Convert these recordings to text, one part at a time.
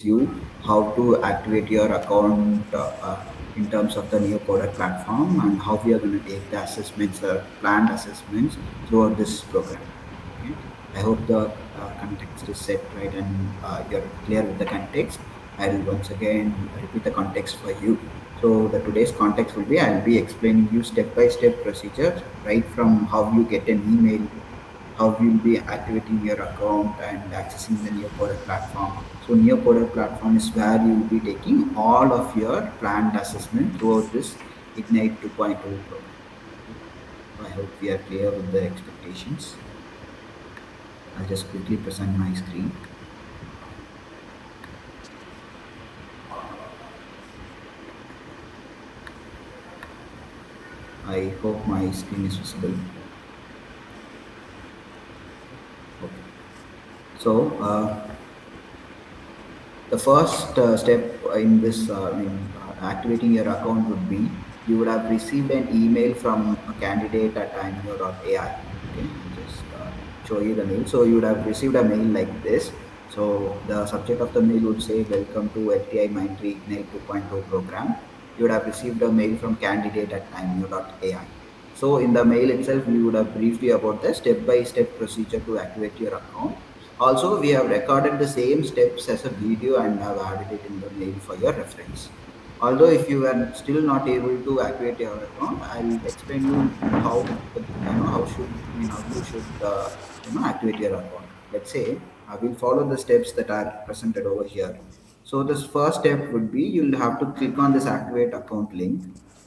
you how to activate your account in terms of the Neocoder platform and how we are going to take the assessments, planned assessments throughout this program. Okay, I hope the context is set right and you're clear with the context. I'll once again repeat the context for you. So the today's context will be I'll be explaining you step by step procedures right from how you get an email, how you'll be activating your account and accessing the Neocoder platform. So Neocoder platform is where you'll be taking all of your planned assessment throughout this Ignite 2.0 program. Okay. So I hope we are clear with the expectations. I'll just quickly present my screen. I hope my screen is visible. Okay. So the first step in this activating your account would be you would have received an email from a candidate at timio.ai. Okay, I'll just show you the mail. So you would have received a mail like this. So the subject of the mail would say welcome to LTIMindtree Ignite 2.0 program. You would have received a mail from candidate at timio.ai. So in the mail itself, we would have briefed you about the step-by-step procedure to activate your account. Also, we have recorded the same steps as a video and have added it in the mail for your reference. Although if you are still not able to activate your account, I'll explain you how how should how you should activate your account. Let's say I will follow the steps that are presented over here. So this first step would be you'll have to click on this activate account link.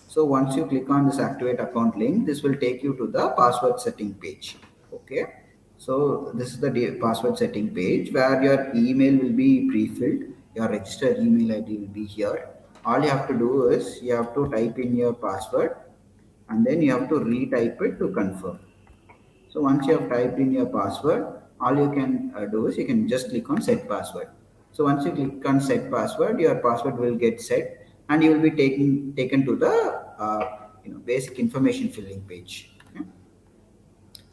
So once you click on this activate account link, this will take you to the password setting page. Okay. So this is the password setting page where your email will be pre-filled. Your registered email ID will be here. All you have to do is you have to type in your password and then you have to retype it to confirm. So once you have typed in your password, all you can do is you can just click on set password. So once you click on set password, your password will get set and you will be taken to the basic information filling page. Okay?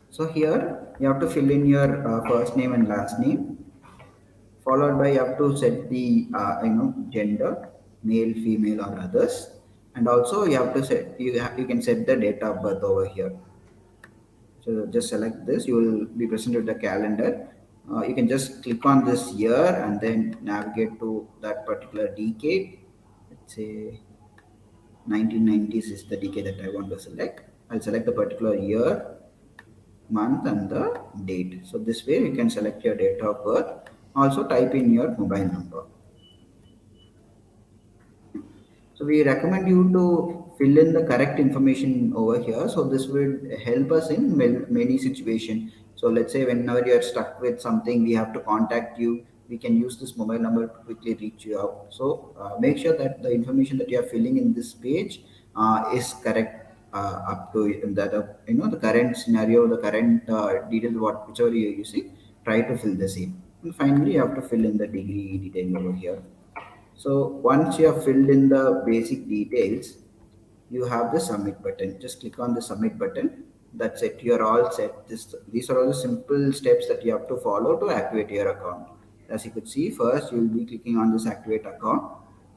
So here you have to fill in your first name and last name, followed by you have to set the gender, male, female, or others, and also you have to set you can set the date of birth over here. So just select this. You will be presented with the calendar. You can just click on this year and then navigate to that particular decade. Let's say 1990s is the decade that I want to select. I'll select the particular year, month, and the date. So this way you can select your date of birth. Also type in your mobile number. So we recommend you to fill in the correct information over here. So this would help us in many situations. So let's say whenever you are stuck with something, we have to contact you. We can use this mobile number to quickly reach you out. So make sure that the information that you are filling in this page is correct up to the current scenario, the current details, whichever you are using. Try to fill the same. And finally, you have to fill in the degree detail over here. So once you have filled in the basic details, you have the submit button. Just click on the submit button. That's it. You're all set. These are all the simple steps that you have to follow to activate your account. As you could see, first you will be clicking on this activate account.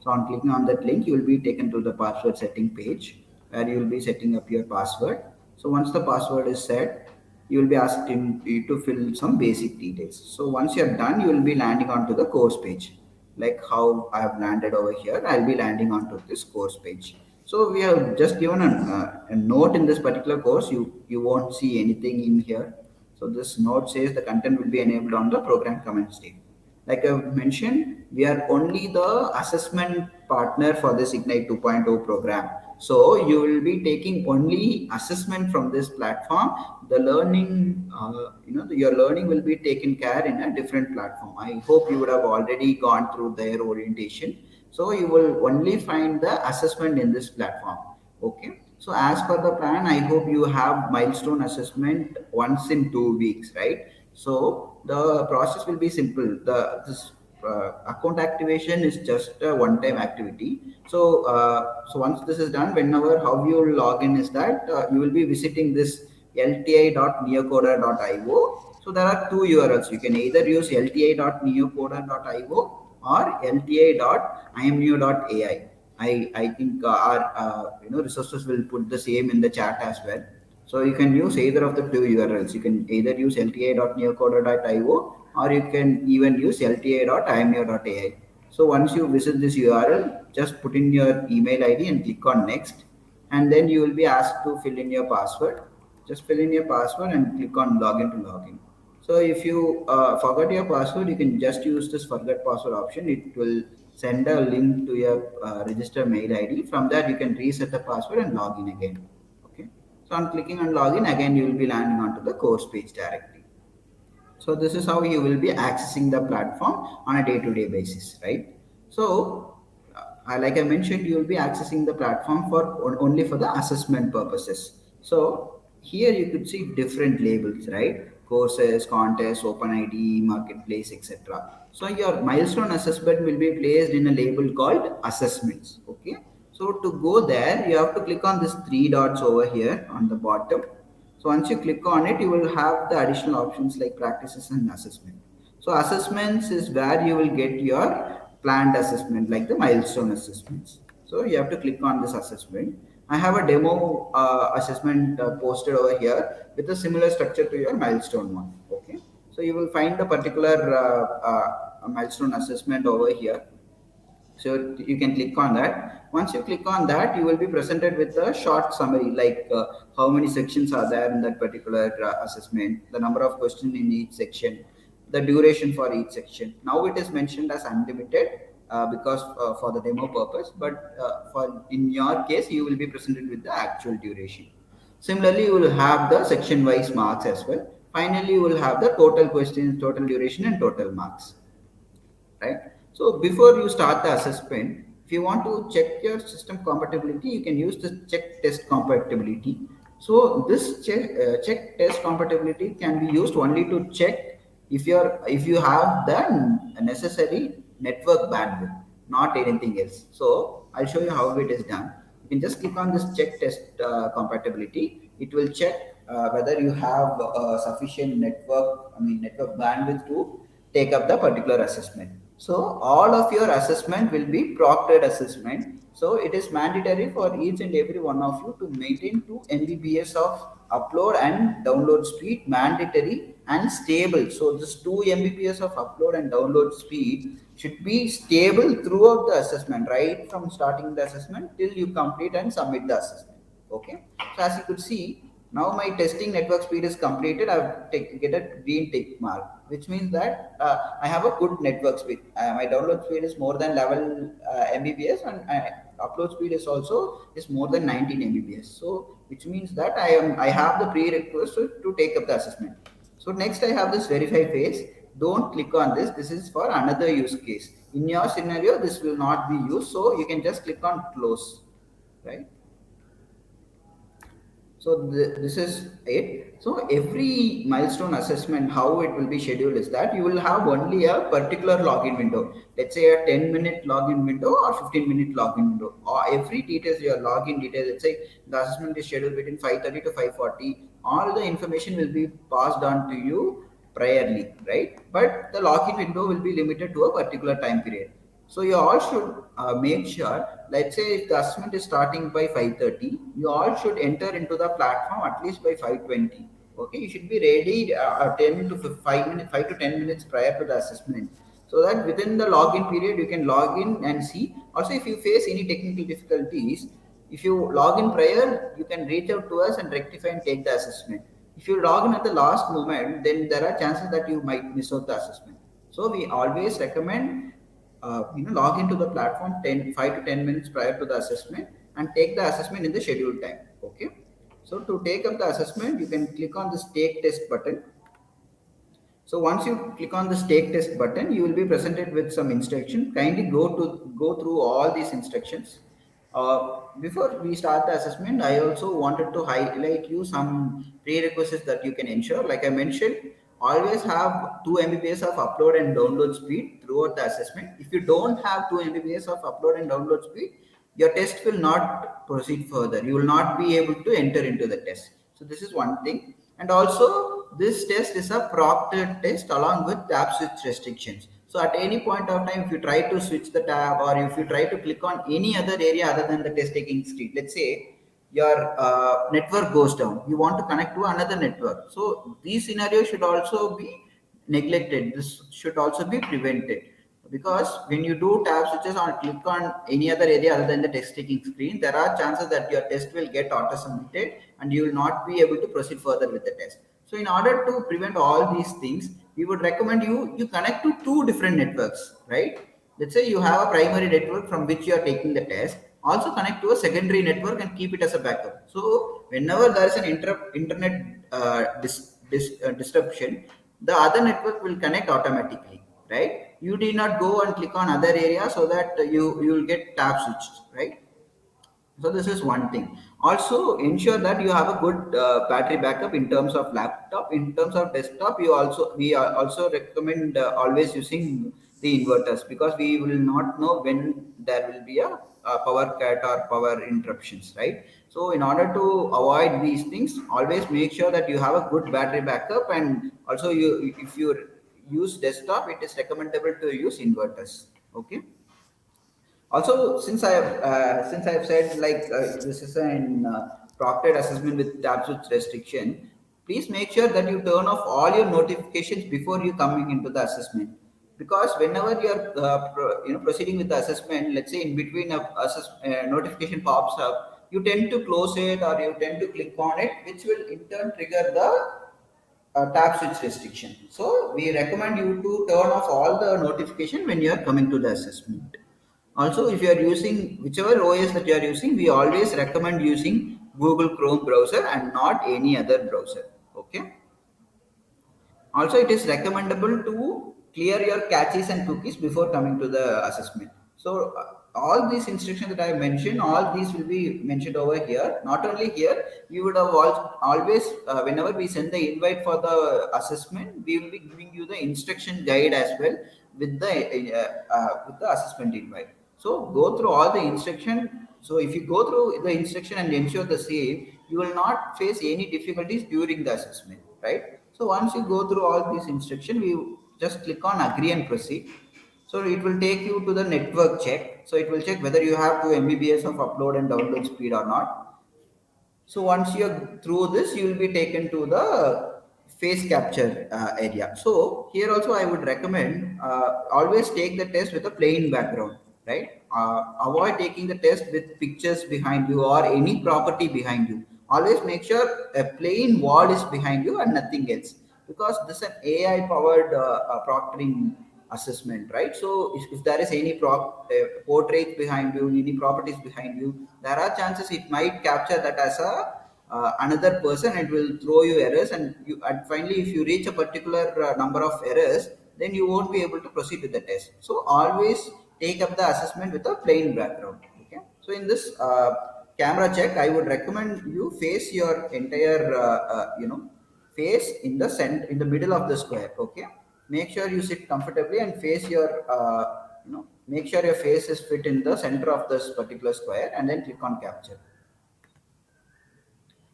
So on clicking on that link, you will be taken to the password setting page where you will be setting up your password. So once the password is set, you will be asking you to fill some basic details. So once you're done, you will be landing onto the course page. Like how I have landed over here, I'll be landing onto this course page. So we have just given a note in this particular course. You won't see anything in here. So this note says the content will be enabled on the program comment state. Like I mentioned, we are only the assessment partner for this Ignite 2.0 program. So you will be taking only assessment from this platform. The learning, your learning will be taken care in a different platform. I hope you would have already gone through their orientation. So you will only find the assessment in this platform. Okay. So as per the plan, I hope you have milestone assessment once in 2 weeks, right? So the process will be simple. This account activation is just a one-time activity. So once this is done, whenever how you will log in is that you will be visiting this lti.neocoder.io. So there are two URLs. You can either use lti.neocoder.io or lti.imneo.ai. I think our resources will put the same in the chat as well. So you can use either of the two URLs. You can either use lti.neocoder.io, or you can even use lti.imneo.ai. So once you visit this URL, just put in your email ID and click on next, and then you will be asked to fill in your password. Just fill in your password and click on login to login. So if you forgot your password, you can just use this forget password option. It will send a link to your register mail ID. From that, you can reset the password and log in again. Okay. So on clicking on login, again you will be landing onto the course page directly. So this is how you will be accessing the platform on a day-to-day basis, right? So like I mentioned, you will be accessing the platform for only for the assessment purposes. So here you could see different labels, right? Courses, contests, open ID, marketplace, etc. So your milestone assessment will be placed in a label called assessments. Okay. So to go there, you have to click on this three dots over here on the bottom. So once you click on it, you will have the additional options like practices and assessment. So assessments is where you will get your planned assessment, like the milestone assessments. So you have to click on this assessment. I have a demo assessment posted over here with a similar structure to your milestone one. Okay. So you will find the particular milestone assessment over here. So you can click on that. Once you click on that, you will be presented with a short summary, like how many sections are there in that particular assessment, the number of questions in each section, the duration for each section. Now it is mentioned as unlimited because for the demo purpose, but for in your case, you will be presented with the actual duration. Similarly, you will have the section wise marks as well. Finally, you will have the total questions, total duration, and total marks, right? So before you start the assessment, if you want to check your system compatibility, you can use the check test compatibility. So this check test compatibility can be used only to check if you have the necessary network bandwidth, not anything else. So I'll show you how it is done. You can just click on this check test compatibility. It will check whether you have sufficient network bandwidth to take up the particular assessment. So all of your assessment will be proctored assessment. So it is mandatory for each and every one of you to maintain 2 Mbps of upload and download speed, mandatory and stable. So this 2 Mbps of upload and download speed should be stable throughout the assessment, right from starting the assessment till you complete and submit the assessment. Okay. So as you could see, now my testing network speed is completed. Get a green tick mark, which means that I have a good network speed. My download speed is more than 11 Mbps, and upload speed is more than 19 Mbps. So which means that I have the prerequisite to take up the assessment. So next I have this verify phase. Don't click on this. This is for another use case. In your scenario, this will not be used. So you can just click on close, right? So this is it. So every milestone assessment, how it will be scheduled is that you will have only a particular login window. Let's say a 10-minute login window or 15-minute login window. Or every details, your login details. Let's say the assessment is scheduled between 5:30 to 5:40. All the information will be passed on to you priorly, right? But the login window will be limited to a particular time period. So you all should make sure, let's say if the assessment is starting by 5:30, you all should enter into the platform at least by 5:20. Okay, you should be ready 10 to 5 minutes, 5 to 10 minutes prior to the assessment. So that within the login period, you can log in and see. Also, if you face any technical difficulties, if you log in prior, you can reach out to us and rectify and take the assessment. If you log in at the last moment, then there are chances that you might miss out the assessment. So we always recommend log into the platform 5 to 10 minutes prior to the assessment and take the assessment in the scheduled time. Okay. So to take up the assessment, you can click on this take test button. So once you click on the take test button, you will be presented with some instruction. Kindly go through all these instructions. Before we start the assessment, I also wanted to highlight you some prerequisites that you can ensure. Like I mentioned, always have 2 Mbps of upload and download speed throughout the assessment. If you don't have 2 Mbps of upload and download speed, your test will not proceed further. You will not be able to enter into the test. So this is one thing. And also, this test is a proctored test along with tab switch restrictions. So at any point of time, if you try to switch the tab or if you try to click on any other area other than the test taking screen, let's say your network goes down, you want to connect to another network. So these scenarios should also be neglected. This should also be prevented, because when you do tab switches or click on any other area other than the test taking screen, there are chances that your test will get auto submitted and you will not be able to proceed further with the test. So in order to prevent all these things, we would recommend you connect to two different networks, right? Let's say you have a primary network from which you are taking the test. Also connect to a secondary network and keep it as a backup. So whenever there is an internet disruption, the other network will connect automatically, right? You did not go and click on other area so that you will get tab switched, right? So this is one thing. Also ensure that you have a good battery backup in terms of laptop. In terms of desktop, also recommend always using the inverters, because we will not know when there will be a power cut or power interruptions, right? So in order to avoid these things, always make sure that you have a good battery backup, and also you if you use desktop, it is recommendable to use inverters. Okay. Also, since I've said like this is an proctored assessment with tab switch restriction, please make sure that you turn off all your notifications before you coming into the assessment. Because whenever you're proceeding with the assessment, let's say in between notification pops up, you tend to close it or you tend to click on it, which will in turn trigger the tab switch restriction. So we recommend you to turn off all the notification when you are coming to the assessment. Also, if you are using whichever OS that you are using, we always recommend using Google Chrome browser and not any other browser. Okay. Also, it is recommendable to clear your caches and cookies before coming to the assessment. So, all these instructions that I mentioned, all these will be mentioned over here. Not only here, we would have always, whenever we send the invite for the assessment, we will be giving you the instruction guide as well with the assessment invite. So, go through all the instruction. So, if you go through the instruction and ensure the same, you will not face any difficulties during the assessment, right? So once you go through all these instructions, we just click on agree and proceed. So it will take you to the network check. So it will check whether you have 2 Mbps of upload and download speed or not. So once you're through this, you will be taken to the face capture area. So here also I would recommend always take the test with a plain background, right? Avoid taking the test with pictures behind you or any property behind you. Always make sure a plain wall is behind you and nothing else, because this is an AI powered proctoring assessment, right? So if there is any portrait behind you, any properties behind you, there are chances it might capture that as a another person, and will throw you errors, and finally if you reach a particular number of errors, then you won't be able to proceed with the test. So always take up the assessment with a plain background. Okay. So in this camera check, I would recommend you face your entire face in the center, in the middle of the square. Okay. Make sure you sit comfortably and face your make sure your face is fit in the center of this particular square, and then click on capture.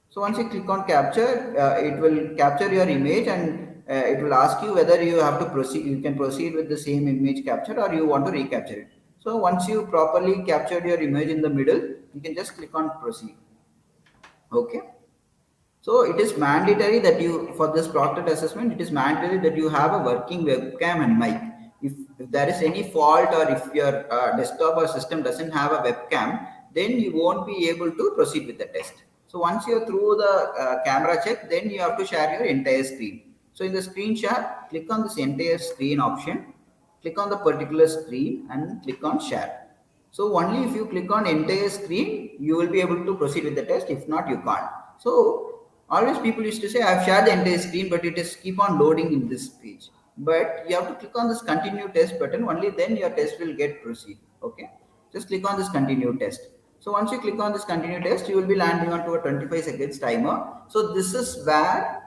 So once you click on capture, it will capture your image, and it will ask you whether you have to proceed. You can proceed with the same image capture or you want to recapture it. So once you properly captured your image in the middle, you can just click on proceed. Okay. So it is mandatory that you, for this proctored assessment, it is mandatory that you have a working webcam and mic. If there is any fault, or if your desktop or system doesn't have a webcam, then you won't be able to proceed with the test. So once you're through the camera check, then you have to share your entire screen. So in the screen share, click on this entire screen option, click on the particular screen and click on share. So only if you click on entire screen, you will be able to proceed with the test. If not, you can't. So always people used to say, I've shared the entire screen, but it is keep on loading in this page. But you have to click on this continue test button. Only then your test will get proceed. Okay. Just click on this continue test. So once you click on this continue test, you will be landing onto a 25 seconds timer. So this is where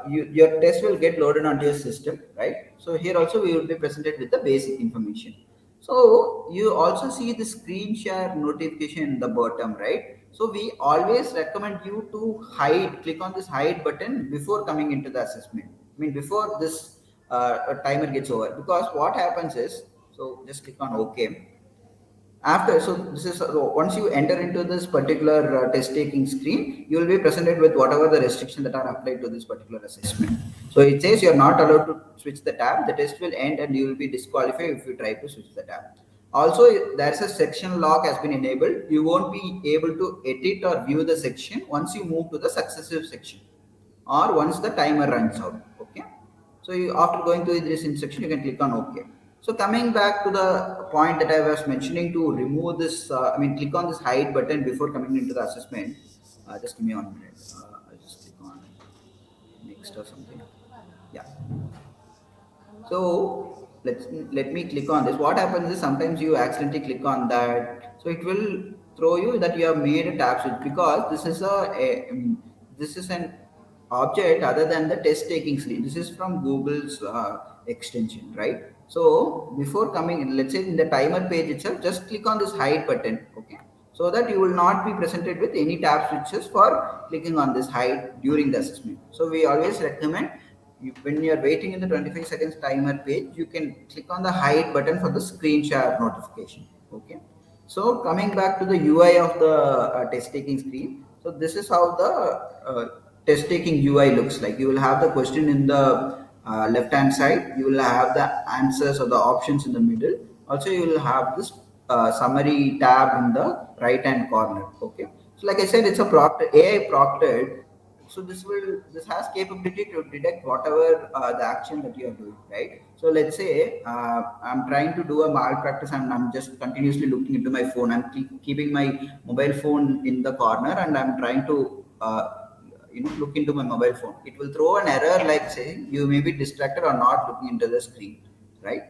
your test will get loaded onto your system, right? So here also we will be presented with the basic information. So you also see the screen share notification in the bottom, right? So we always recommend you to click on this hide button before coming into the assessment. I mean, before this a timer gets over. Because what happens is, so just click on OK. After, so this is, once you enter into this particular test taking screen, you will be presented with whatever the restrictions that are applied to this particular assessment. So it says you are not allowed to switch the tab, the test will end and you will be disqualified if you try to switch the tab. Also, there's a section lock has been enabled. You won't be able to edit or view the section once you move to the successive section or once the timer runs out. Okay. So you, after going to this instruction, you can click on OK. So coming back to the point that I was mentioning, to remove this, click on this hide button before coming into the assessment. Just give me 1 minute. I'll just click on next or something. Yeah. So let me click on this. What happens is sometimes you accidentally click on that, so it will throw you that you have made a tab switch, because this is this is an object other than the test taking screen. This is from Google's extension, right? So before coming in, let's say in the timer page itself, just click on this hide button, okay? So that you will not be presented with any tab switches for clicking on this hide during the assessment. So we always recommend, when you are waiting in the 25 seconds timer page, you can click on the hide button for the screen share notification. Okay. So coming back to the UI of the test taking screen. So this is how the test taking UI looks like. You will have the question in the left hand side. You will have the answers or the options in the middle. Also, you will have this summary tab in the right hand corner. Okay. So like I said, it's a AI proctored, so this has capability to detect whatever the action that you are doing, right? So let's say I'm trying to do a malpractice and I'm just continuously looking into my phone. I'm keeping my mobile phone in the corner and I'm trying to look into my mobile phone. It will throw an error like saying you may be distracted or not looking into the screen, right?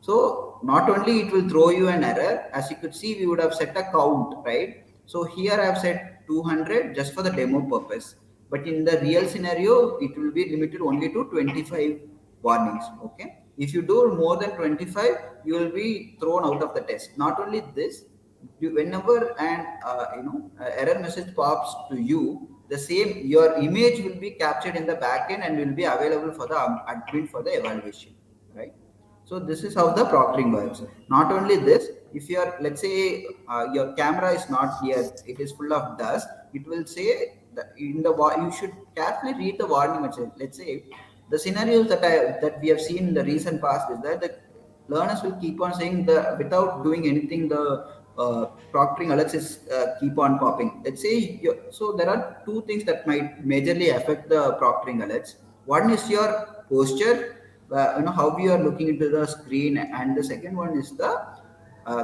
So not only it will throw you an error, as you could see, we would have set a count, right? So here I have set 200 just for the demo purpose. But in the real scenario, it will be limited only to 25 warnings. Okay. If you do more than 25, you will be thrown out of the test. Not only this, whenever an error message pops to you, the same, your image will be captured in the backend and will be available for the admin for the evaluation, right? So this is how the proctoring works. Not only this, if your, let's say your camera is not here, it is full of dust, it will say that in the, you should carefully read the warning message. Let's say the scenarios that we have seen in the recent past is that the learners will keep on saying, the without doing anything, the proctoring alerts is keep on popping. Let's say so there are two things that might majorly affect the proctoring alerts. One is your posture, how you are looking into the screen, and the second one is the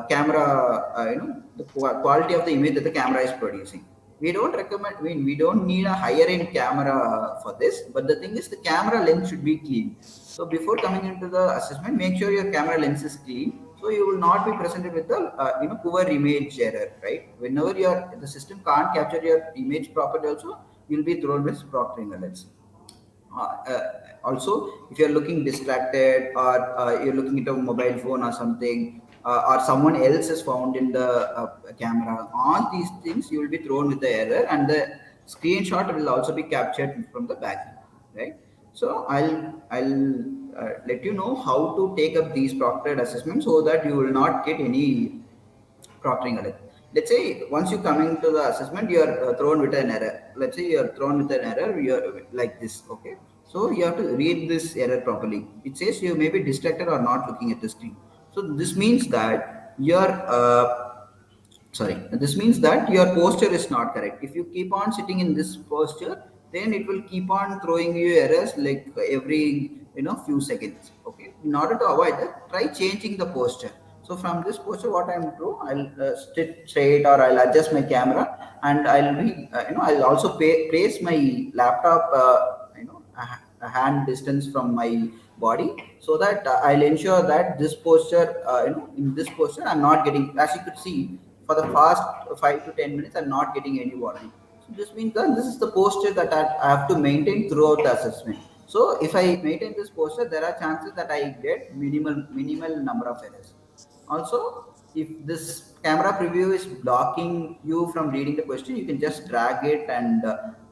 camera, the quality of the image that the camera is producing. We don't recommend, we don't need a higher end camera for this, but the thing is the camera lens should be clean. So before coming into the assessment, make sure your camera lens is clean, so you will not be presented with the poor image error, right? Whenever the system can't capture your image properly, also you'll be thrown with proctoring alerts. Also, if you're looking distracted, or you're looking at a mobile phone or something, or someone else is found in the camera, all these things you will be thrown with the error, and the screenshot will also be captured from the back, right? So I'll let you know how to take up these proctored assessments so that you will not get any proctoring alert. Let's say once you come into the assessment, you are thrown with an error. Let's say you are thrown with an error, you are like this, okay? So you have to read this error properly. It says you may be distracted or not looking at the screen. So this means that this means that your posture is not correct. If you keep on sitting in this posture, then it will keep on throwing you errors like every few seconds. Okay, in order to avoid that, try changing the posture. So from this posture, what I'm do, I'll sit straight, or I'll adjust my camera, and I'll be I'll also place my laptop a hand distance from my body, so that I'll ensure that this posture, in this posture, I'm not getting, as you could see, for the past 5 to 10 minutes, I'm not getting any warning. So this means that this is the posture that I have to maintain throughout the assessment. So if I maintain this posture, there are chances that I get minimal number of errors. Also, if this camera preview is blocking you from reading the question, you can just drag it and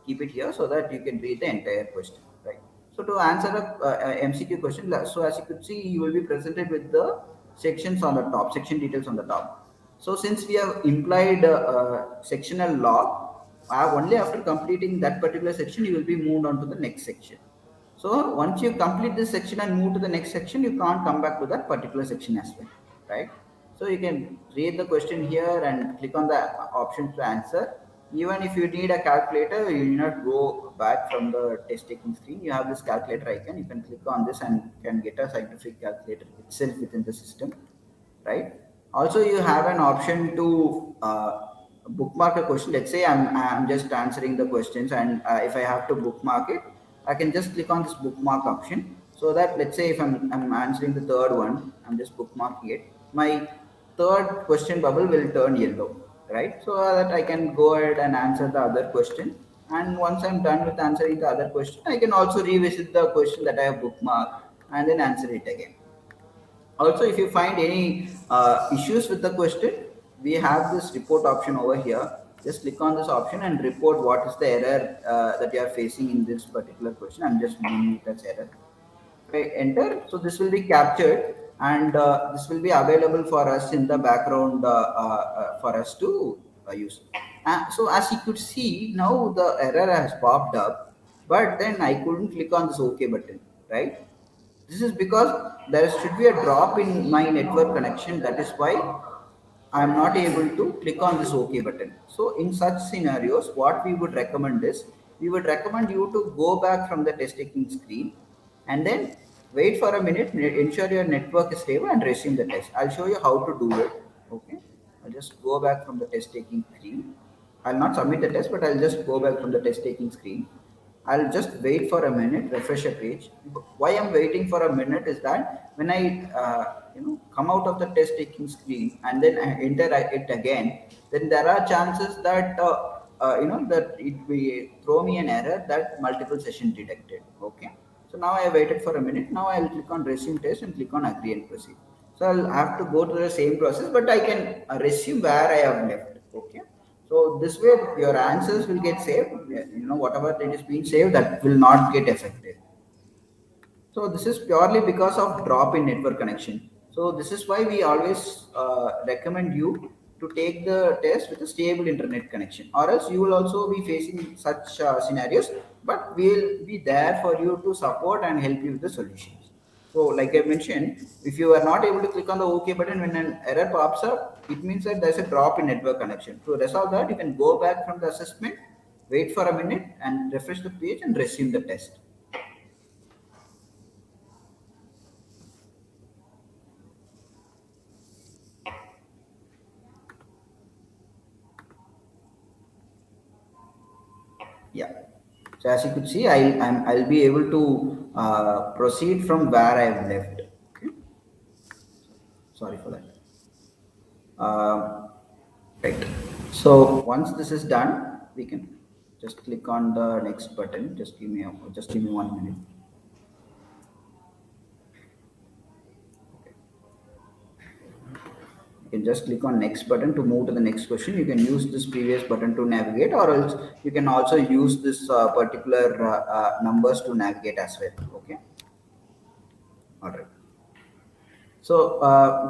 keep it here so that you can read the entire question, right? So to answer a MCQ question, so as you could see, you will be presented with the sections on the top, section details on the top. So since we have implied sectional log, only after completing that particular section, you will be moved on to the next section. So once you complete this section and move to the next section, you can't come back to that particular section as well, right? So you can read the question here and click on the option to answer. Even if you need a calculator, you need not go back from the test taking screen. You have this calculator icon. You can click on this and can get a scientific calculator itself within the system, right? Also, you have an option to bookmark a question. Let's say I'm just answering the questions, and if I have to bookmark it, I can just click on this bookmark option. So that, let's say if I'm answering the third one, I'm just bookmarking it. My third question bubble will turn yellow, right? So that I can go ahead and answer the other question. And once I'm done with answering the other question, I can also revisit the question that I have bookmarked and then answer it again. Also, if you find any issues with the question, we have this report option over here. Just click on this option and report what is the error that you are facing in this particular question. I'm just naming it as error. Okay, enter. So this will be captured, and this will be available for us in the background for us to use. So as you could see, now the error has popped up, but then I couldn't click on this OK button, right? This is because there should be a drop in my network connection. That is why I am not able to click on this OK button. So in such scenarios, what we would recommend is, we would recommend you to go back from the test taking screen and then wait for a minute, ensure your network is stable and resume the test. I'll show you how to do it. Okay. I'll just go back from the test taking screen. I'll not submit the test, but I'll just go back from the test taking screen. I'll just wait for a minute, refresh a page. Why I'm waiting for a minute is that when I come out of the test taking screen and then I enter it again, then there are chances that that it will throw me an error that multiple session detected. Okay. So now I waited for a minute. Now I'll click on resume test and click on agree and proceed. So I'll have to go through the same process, but I can resume where I have left. Okay. So this way your answers will get saved. Whatever it is being saved, that will not get affected. So this is purely because of drop in network connection. So this is why we always recommend you to take the test with a stable internet connection, or else you will also be facing such scenarios. But we will be there for you to support and help you with the solutions. So like I mentioned, if you are not able to click on the OK button when an error pops up, it means that there's a drop in network connection. To resolve that, you can go back from the assessment, wait for a minute and refresh the page and resume the test. Yeah. So as you could see, I'll be able to proceed from where I've left. Okay. Sorry for that. Right. So once this is done, we can just click on the next button. Just give me 1 minute. You can just click on next button to move to the next question. You can use this previous button to navigate, or else you can also use this particular numbers to navigate as well. Okay. All right. So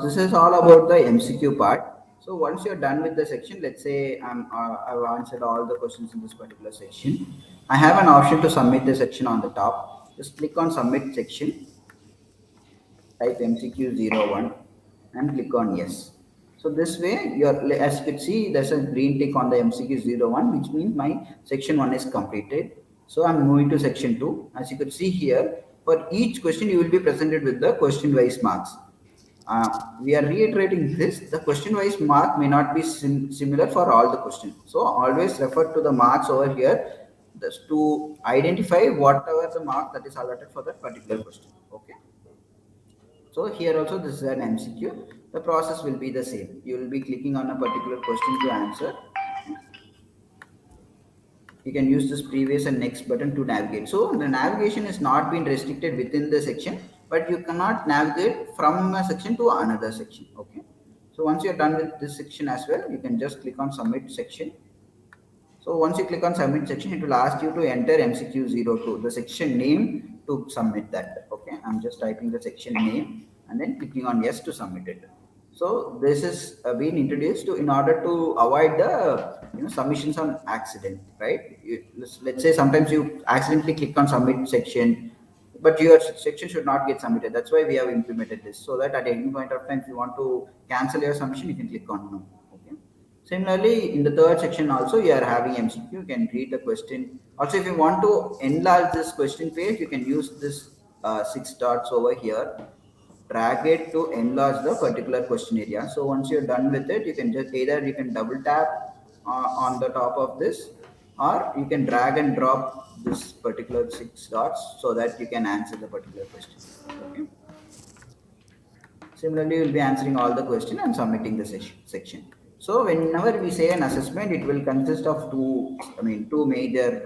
this is all about the MCQ part. So once you're done with the section, let's say I've answered all the questions in this particular section. I have an option to submit the section on the top. Just click on submit section, type MCQ01 and click on yes. So this way, as you can see, there's a green tick on the MCQ01, which means my section 1 is completed. So I'm moving to section 2. As you could see here, for each question, you will be presented with the question-wise marks. We are reiterating this. The question-wise mark may not be similar for all the questions. So always refer to the marks over here just to identify whatever the mark that is allotted for that particular question. Okay. So here also this is an MCQ. The process will be the same. You will be clicking on a particular question to answer. You can use this previous and next button to navigate. So the navigation is not been restricted within the section, but you cannot navigate from a section to another section. Okay. So once you're done with this section as well, you can just click on submit section. So once you click on submit section, it will ask you to enter MCQ02, the section name to submit that. Okay, I'm just typing the section name and then clicking on yes to submit it. So this is being introduced to in order to avoid the submissions on accident, right? Let's say sometimes you accidentally click on submit section, but your section should not get submitted. That's why we have implemented this, so that at any point of time, if you want to cancel your submission, you can click on no. Okay. Similarly, in the third section also, you are having MCQ. You can read the question. Also, if you want to enlarge this question page, you can use this six dots over here, drag it to enlarge the particular question area. So once you're done with it, you can just either you can double tap on the top of this, or you can drag and drop this particular six dots so that you can answer the particular question. Okay. Similarly, you'll be answering all the question and submitting the section. So whenever we say an assessment, it will consist of two major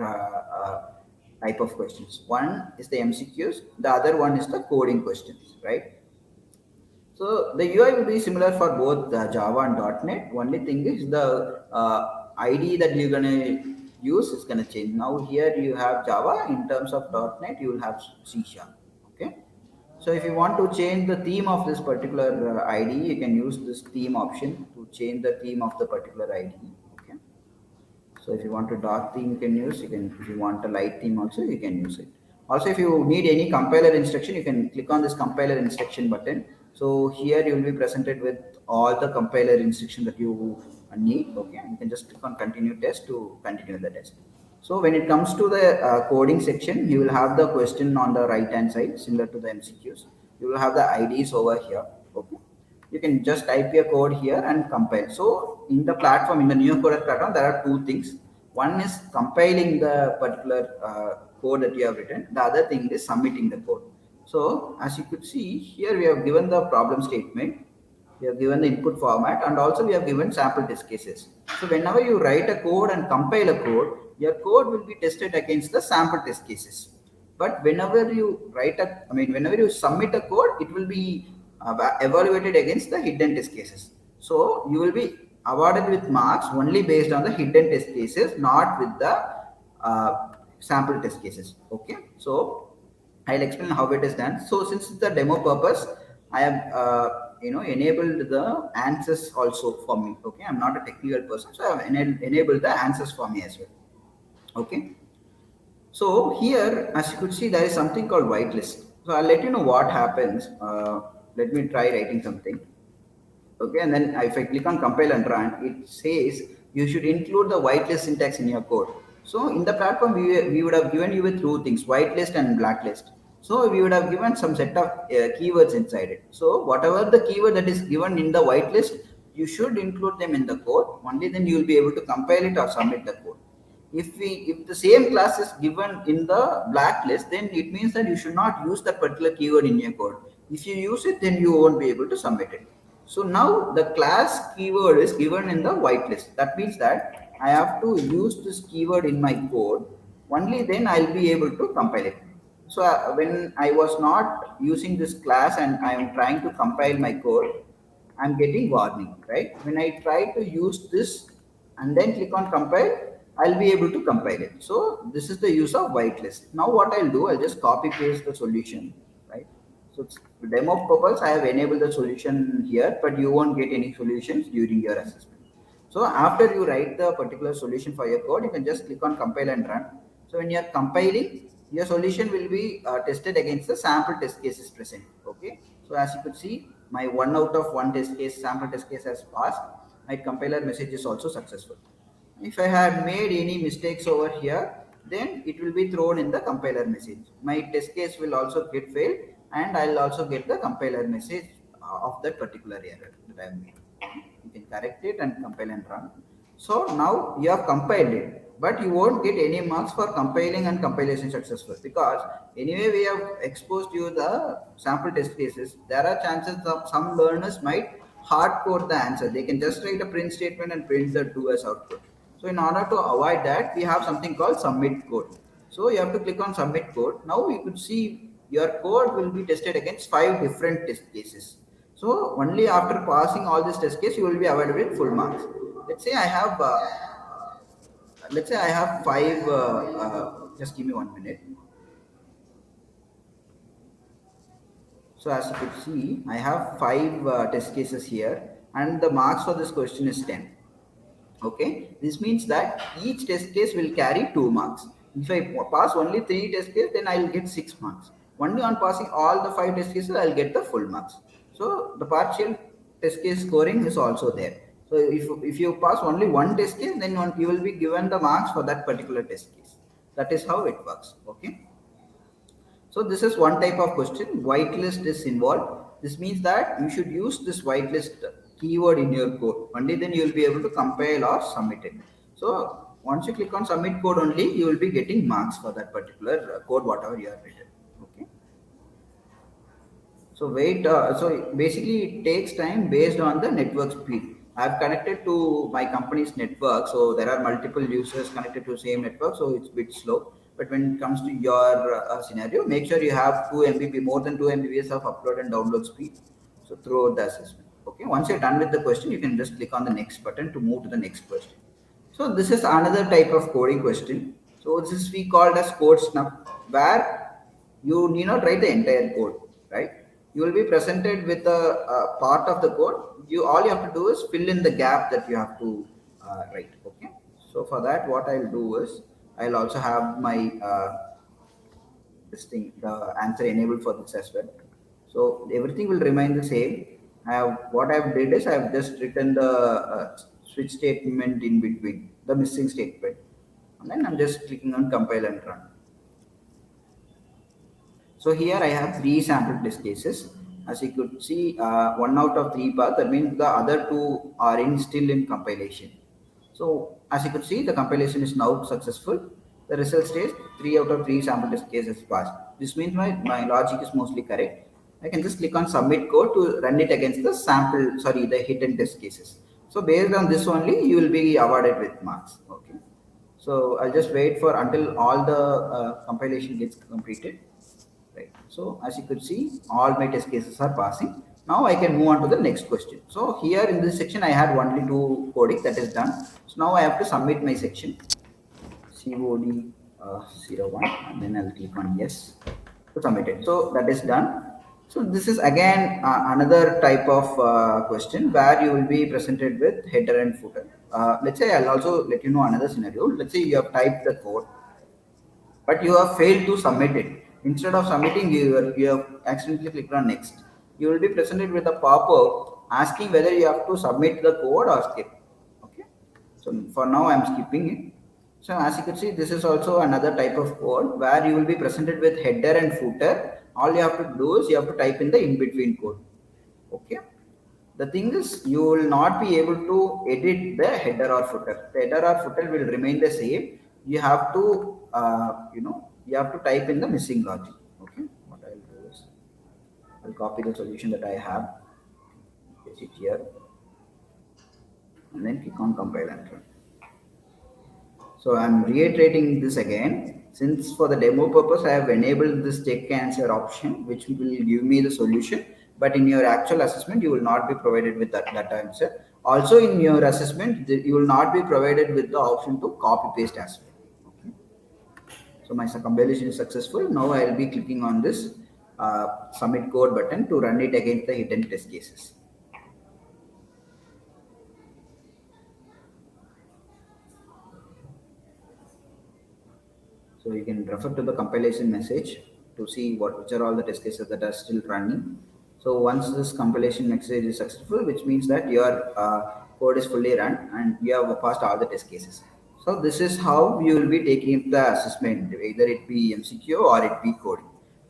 type of questions. One is the MCQs, the other one is the coding questions, right? So the UI will be similar for both Java and .NET. Only thing is the ID that you're gonna use is gonna change. Now here you have Java. In terms of .NET, you will have C#. Okay. So if you want to change the theme of this particular ID, you can use this theme option to change the theme of the particular ID. Okay. So if you want a dark theme, you can use. You can, if you want a light theme, also you can use it. Also, if you need any compiler instruction, you can click on this compiler instruction button. So here you will be presented with all the compiler instruction that you need. Okay, you can just click on continue test to continue the test. So when it comes to the coding section, you will have the question on the right hand side, similar to the MCQs. You will have the IDs over here. Okay, you can just type your code here and compile. So in the platform, in the new code platform, there are two things. One is compiling the particular code that you have written. The other thing is submitting the code. So as you could see here, we have given the problem statement, we have given the input format, and also we have given sample test cases. So whenever you write a code and compile a code, your code will be tested against the sample test cases. But whenever you whenever you submit a code, it will be evaluated against the hidden test cases. So you will be awarded with marks only based on the hidden test cases, not with the sample test cases. Okay. So I'll explain how it is done. So since it's the demo purpose, I have enabled the answers also for me. Okay, I'm not a technical person, so I have enabled the answers for me as well. Okay. So here, as you could see, there is something called whitelist. So I'll let you know what happens. Let me try writing something. Okay, and then if I click on compile and run, it says you should include the whitelist syntax in your code. So in the platform, we would have given you with two things, whitelist and blacklist. So we would have given some set of keywords inside it. So whatever the keyword that is given in the whitelist, you should include them in the code. Only then you will be able to compile it or submit the code. If the same class is given in the blacklist, then it means that you should not use that particular keyword in your code. If you use it, then you won't be able to submit it. So now the class keyword is given in the whitelist. That means that I have to use this keyword in my code. Only then I'll be able to compile it. So when I was not using this class and I am trying to compile my code, I'm getting warning, right? When I try to use this and then click on compile, I'll be able to compile it. So this is the use of whitelist. Now what I'll do, I'll just copy paste the solution, right? So it's demo purpose, I have enabled the solution here, but you won't get any solutions during your assessment. So after you write the particular solution for your code, you can just click on compile and run. So when you're compiling, your solution will be tested against the sample test cases present. Okay. So as you could see, my 1 out of 1 test case, sample test case has passed. My compiler message is also successful. If I had made any mistakes over here, then it will be thrown in the compiler message. My test case will also get failed, and I'll also get the compiler message of that particular error that I have made. You can correct it and compile and run. So now you have compiled it, but you won't get any marks for compiling and compilation successful, because anyway we have exposed you the sample test cases. There are chances of some learners might hard code the answer. They can just write a print statement and print the 2 as output. So in order to avoid that, we have something called submit code. So you have to click on submit code. Now you could see your code will be tested against 5 different test cases. So only after passing all these test cases, you will be awarded with full marks. Let's say I have, let's say I have five. Just give me 1 minute. So as you could see, I have five test cases here, and the marks for this question is 10. Okay, this means that each test case will carry 2 marks. If I pass only 3 test cases, then I will get 6 marks. Only on passing all the 5 test cases, I will get the full marks. So the partial test case scoring is also there. So if you pass only one test case, then you will be given the marks for that particular test case. That is how it works. Okay. So this is one type of question. Whitelist is involved. This means that you should use this whitelist keyword in your code. Only then you will be able to compile or submit it. So once you click on submit code only, you will be getting marks for that particular code, whatever you have written. Okay. So wait, so basically it takes time based on the network speed. I've connected to my company's network, so there are multiple users connected to same network, so it's a bit slow. But when it comes to your scenario, make sure you have 2 Mbps, more than 2 Mbps of upload and download speed. So throughout the assessment. Okay, once you're done with the question, you can just click on the next button to move to the next question. So this is another type of coding question. So this is we called as code snuff, where you need not write the entire code, right? You will be presented with a part of the code. You all you have to do is fill in the gap that you have to write. Okay. So for that, what I'll do is I'll also have my this thing, the answer enabled for this as well. So everything will remain the same. I have what I've did is I've just written the switch statement in between the missing statement, and then I'm just clicking on compile and run. So here I have three sample test cases. As you could see, one out of three pass. That means the other two are still in compilation. So as you could see, the compilation is now successful. The result says 3 out of 3 sample test cases passed. This means my logic is mostly correct. I can just click on submit code to run it against the the hidden test cases. So based on this only, you will be awarded with marks. Okay. So I'll just wait for until all the compilation gets completed. Right. So as you could see, all my test cases are passing. Now I can move on to the next question. So here in this section, I had only 2 coding that is done. So now I have to submit my section COD 01, and then I'll click on yes to submit it. So that is done. So this is again another type of question where you will be presented with header and footer. Let's say I'll also let you know another scenario. Let's say you have typed the code, but you have failed to submit it. Instead of submitting, you have accidentally clicked on next. You will be presented with a pop-up asking whether you have to submit the code or skip. Okay. So for now, I'm skipping it. So as you can see, this is also another type of code where you will be presented with header and footer. All you have to do is you have to type in the in-between code. Okay. The thing is, you will not be able to edit the header or footer. The header or footer will remain the same. You have to, you have to type in the missing logic. Okay. What I'll do is, I'll copy the solution that I have, paste it here, and then click on compile and run. So I'm reiterating this again. Since for the demo purpose, I have enabled this check answer option, which will give me the solution. But in your actual assessment, you will not be provided with that answer. Also, in your assessment, you will not be provided with the option to copy paste as well. Okay. So my compilation is successful. Now I will be clicking on this submit code button to run it against the hidden test cases. So you can refer to the compilation message to see which are all the test cases that are still running. So once this compilation message is successful, which means that your code is fully run and you have passed all the test cases. So this is how you will be taking the assessment, either it be MCQ or it be coding.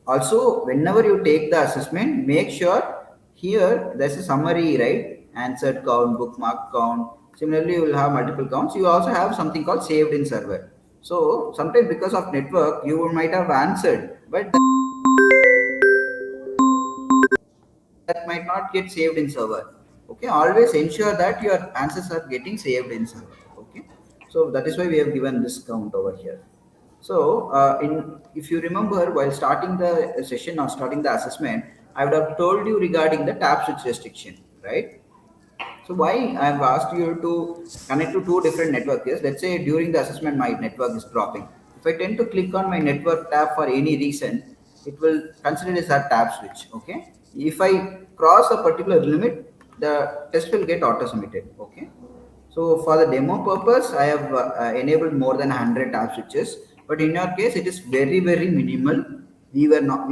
Also, whenever you take the assessment, make sure here there's a summary, right? Answered count, bookmark count. Similarly, you will have multiple counts. You also have something called saved in server. So sometimes because of network, you might have answered, but that might not get saved in server. Okay, always ensure that your answers are getting saved in server. Okay, so that is why we have given this count over here. So if you remember while starting the session or starting the assessment, I would have told you regarding the tap switch restriction, right? So why I've asked you to connect to 2 different networks is, let's say during the assessment my network is dropping. If I tend to click on my network tab for any reason, it will consider it as a tab switch. Okay. If I cross a particular limit, the test will get auto submitted. Okay. So for the demo purpose, I have enabled more than 100 tab switches. But in your case, it is very minimal. We will not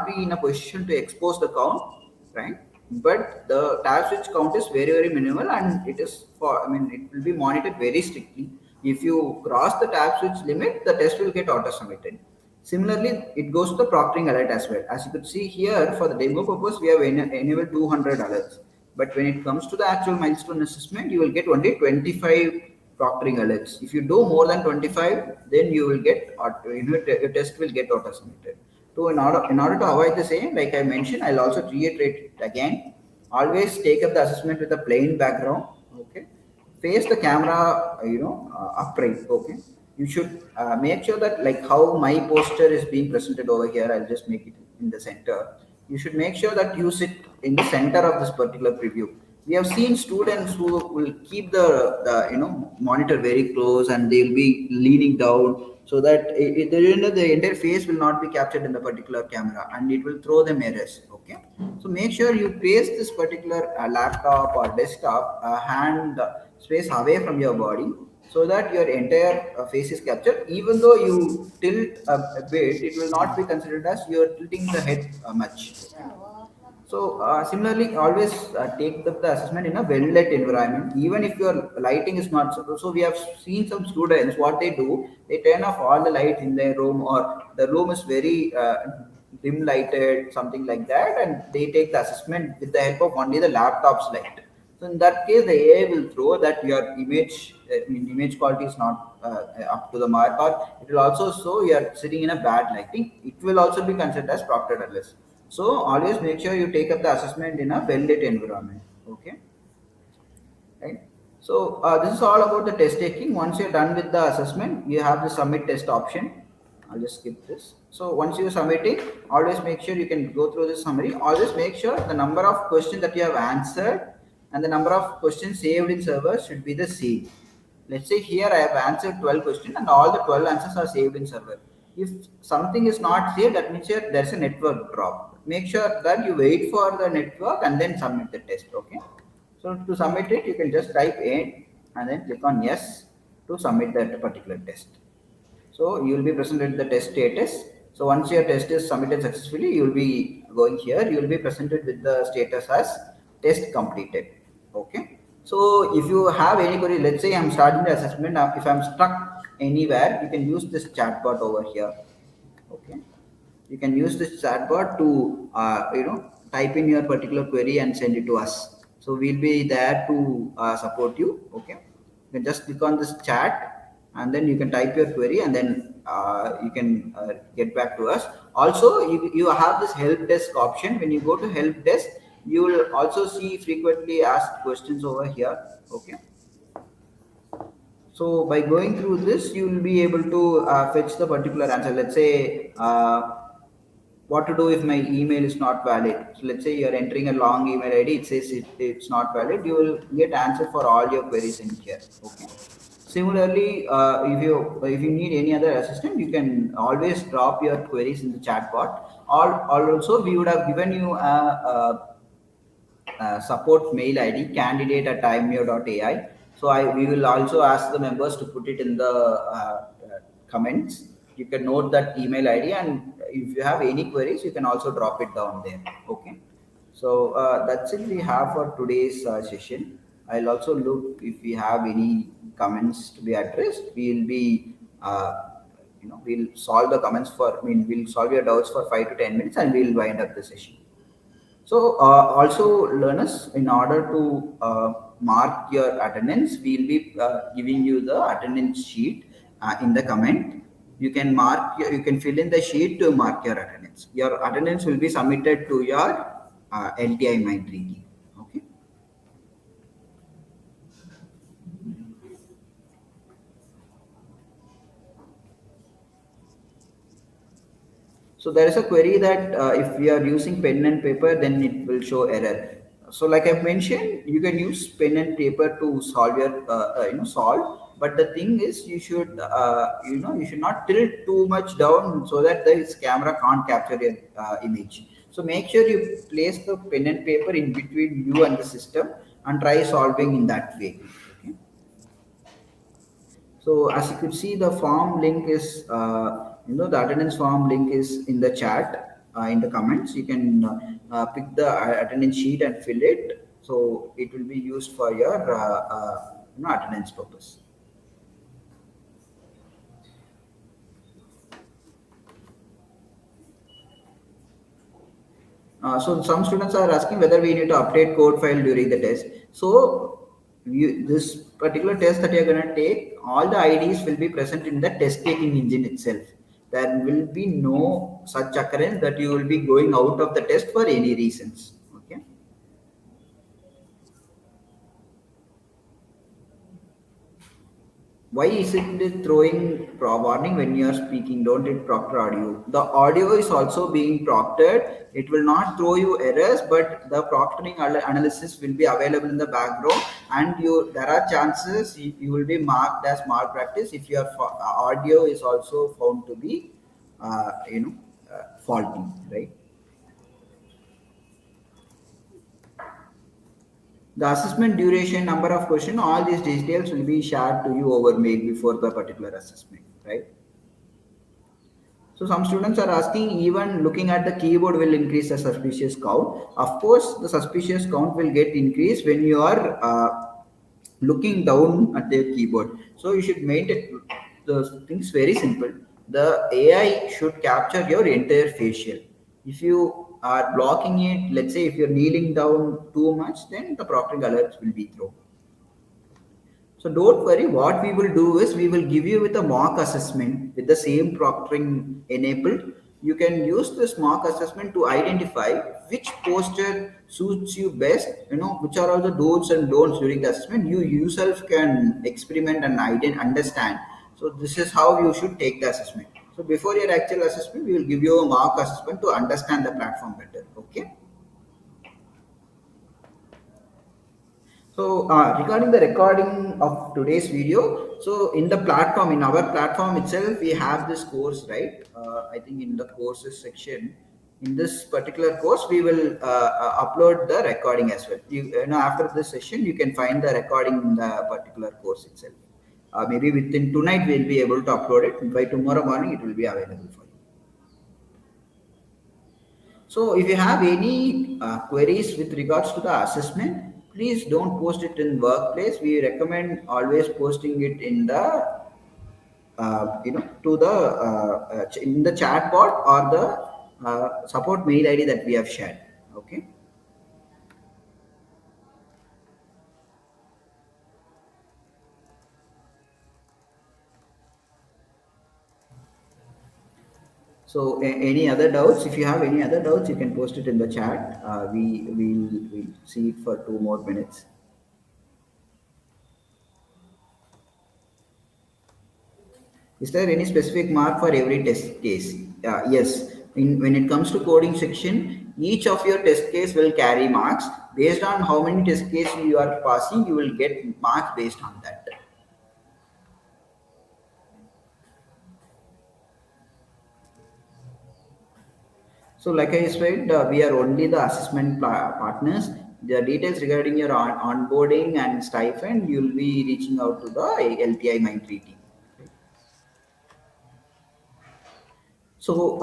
be in a position to expose the count, right? But the tab switch count is very minimal, and it is for. I mean, it will be monitored very strictly. If you cross the tab switch limit, the test will get auto submitted. Similarly, it goes to the proctoring alert as well. As you could see here, for the demo purpose, we have enabled 200 alerts. But when it comes to the actual milestone assessment, you will get only 25 proctoring alerts. If you do more than 25, then you will get, your test will get auto submitted. So in order to avoid the same, like I mentioned, I'll also reiterate it again. Always take up the assessment with a plain background. Okay, face the camera, upright. Okay, you should make sure that, like how my poster is being presented over here, I'll just make it in the center. You should make sure that you sit in the center of this particular preview. We have seen students who will keep the monitor very close, and they'll be leaning down, so that the entire face will not be captured in the particular camera, and it will throw them errors. Okay, so make sure you place this particular laptop or desktop hand space away from your body, so that your entire face is captured. Even though you tilt a bit, it will not be considered as you're tilting the head much. Okay? So similarly, always take the assessment in a well-lit environment, even if your lighting is not. So we have seen some students, what they do, they turn off all the lights in their room, or the room is very dim lighted, something like that, and they take the assessment with the help of only the laptop's light. So in that case, the AI will throw that your image quality is not up to the mark, or it will also show you are sitting in a bad lighting. It will also be considered as proctored alerts. So always make sure you take up the assessment in a well-lit environment. Okay, right? So this is all about the test taking. Once you're done with the assessment, you have the submit test option. I'll just skip this. So once you submit it, always make sure you can go through this summary. Always make sure the number of questions that you have answered and the number of questions saved in server should be the same. Let's say here I have answered 12 questions and all the 12 answers are saved in server. If something is not saved, that means here there's a network drop. Make sure that you wait for the network and then submit the test. Okay. So to submit it, you can just type in and then click on yes to submit that particular test. So you will be presented the test status. So once your test is submitted successfully, you will be going here. You will be presented with the status as test completed. Okay. So if you have any query, let's say I'm starting the assessment. Now, if I'm stuck anywhere, you can use this chatbot over here. Okay, you can use this chatbot to type in your particular query and send it to us. So we'll be there to support you. Okay, you can just click on this chat, and then you can type your query, and then you can get back to us. Also, you have this help desk option. When you go to help desk, you will also see frequently asked questions over here. Okay, so by going through this, you will be able to fetch the particular answer. Let's say what to do if my email is not valid. So let's say you're entering a long email ID, it says it's not valid. You will get answer for all your queries in here. Okay. Similarly, if you need any other assistant, you can always drop your queries in the chatbot. Or also, we would have given you support mail ID candidate@timeo.ai. So we will also ask the members to put it in the comments. You can note that email ID, and if you have any queries, you can also drop it down there. Okay. So that's it we have for today's session. I'll also look if we have any comments to be addressed. We'll solve the comments for. I mean, we'll solve your doubts for 5 to 10 minutes, and we'll wind up the session. So also learners, in order to mark your attendance, we'll be giving you the attendance sheet in the comment. You can you can fill in the sheet to mark your attendance. Your attendance will be submitted to your LTIMindtree team. Okay. So there is a query that if we are using pen and paper, then it will show error. So like I've mentioned, you can use pen and paper to solve your solve. But the thing is, you should you should not tilt too much down so that this camera can't capture your image. So make sure you place the pen and paper in between you and the system and try solving in that way. Okay. So as you could see, the form link is, the attendance form link is in the chat, in the comments. You can pick the attendance sheet and fill it. So it will be used for your, attendance purpose. So some students are asking whether we need to update code file during the test. So this particular test that you're going to take, all the IDs will be present in the test taking engine itself. There will be no such occurrence that you will be going out of the test for any reasons. Okay. Why isn't it throwing warning when you are speaking? Don't it proctor audio? The audio is also being proctored. It will not throw you errors, but the proctoring analysis will be available in the background, and there are chances you will be marked as malpractice if your audio is also found to be faulty, right? The assessment duration, number of question, all these details will be shared to you over mail before the particular assessment, right? So some students are asking, even looking at the keyboard will increase the suspicious count. Of course, the suspicious count will get increased when you are looking down at the keyboard. So you should maintain the things very simple. The AI should capture your entire facial. If you are blocking it, let's say if you're kneeling down too much, then the proctoring alerts will be thrown. So don't worry, what we will do is we will give you with a mock assessment with the same proctoring enabled. You can use this mock assessment to identify which posture suits you best, which are all the do's and don'ts during the assessment. You yourself can experiment and understand. So this is how you should take the assessment. So before your actual assessment, we will give you a mock assessment to understand the platform better. Okay. So regarding the recording of today's video, so in the platform, in our platform itself, we have this course, right? I think in the courses section, in this particular course, we will upload the recording as well. After this session, you can find the recording in the particular course itself. Maybe within tonight, we'll be able to upload it. By tomorrow morning, it will be available for you. So if you have any queries with regards to the assessment, please don't post it in workplace. We recommend always posting it in the to the in the chat bot or the support mail ID that we have shared. Okay. So any other doubts? If you have any other doubts, you can post it in the chat. We'll see it for 2 more minutes. Is there any specific mark for every test case? Yes. When it comes to coding section, each of your test case will carry marks. Based on how many test cases you are passing, you will get marks based on that. So like I said, we are only the assessment partners. The details regarding your onboarding and stipend, you'll be reaching out to the LTIMindtree team. So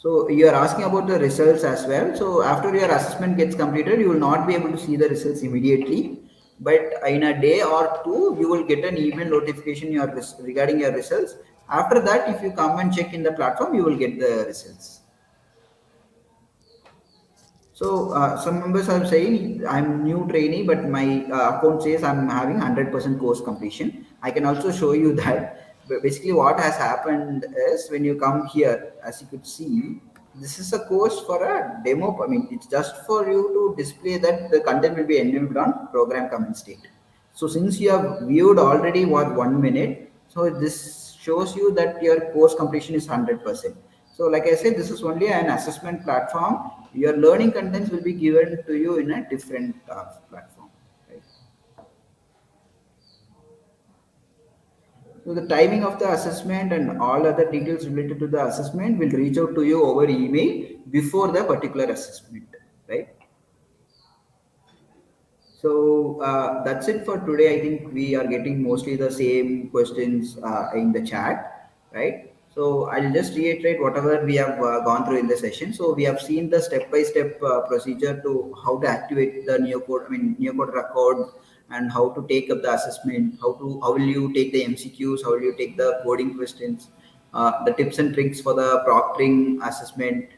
So you are asking about the results as well. So after your assessment gets completed, you will not be able to see the results immediately. But in a day or two, you will get an email notification regarding your results. After that, if you come and check in the platform, you will get the results. So some members are saying I'm new trainee, but my account says I'm having 100% course completion. I can also show you that. But basically, what has happened is when you come here, as you could see, this is a course for a demo. I mean, it's just for you to display that the content will be enabled on program comment state. So since you have viewed already what 1 minute, so this shows you that your course completion is 100%. So like I said, this is only an assessment platform. Your learning contents will be given to you in a different platform. Right? So the timing of the assessment and all other details related to the assessment will reach out to you over email before the particular assessment, right? So that's it for today. I think we are getting mostly the same questions in the chat, right? So I'll just reiterate whatever we have gone through in the session. So we have seen the step-by-step procedure to how to activate the neocode, neocode record, and how to take up the assessment. How will you take the MCQs? How will you take the coding questions? The tips and tricks for the proctoring assessment.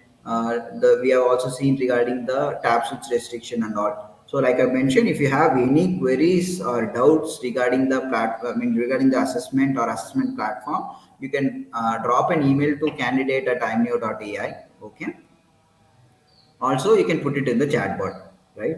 We have also seen regarding the tab switch restriction and all. So, like I mentioned, if you have any queries or doubts regarding the regarding the assessment or assessment platform, you can drop an email to candidate@imneo.ai. Okay. Also, you can put it in the chat bot, right?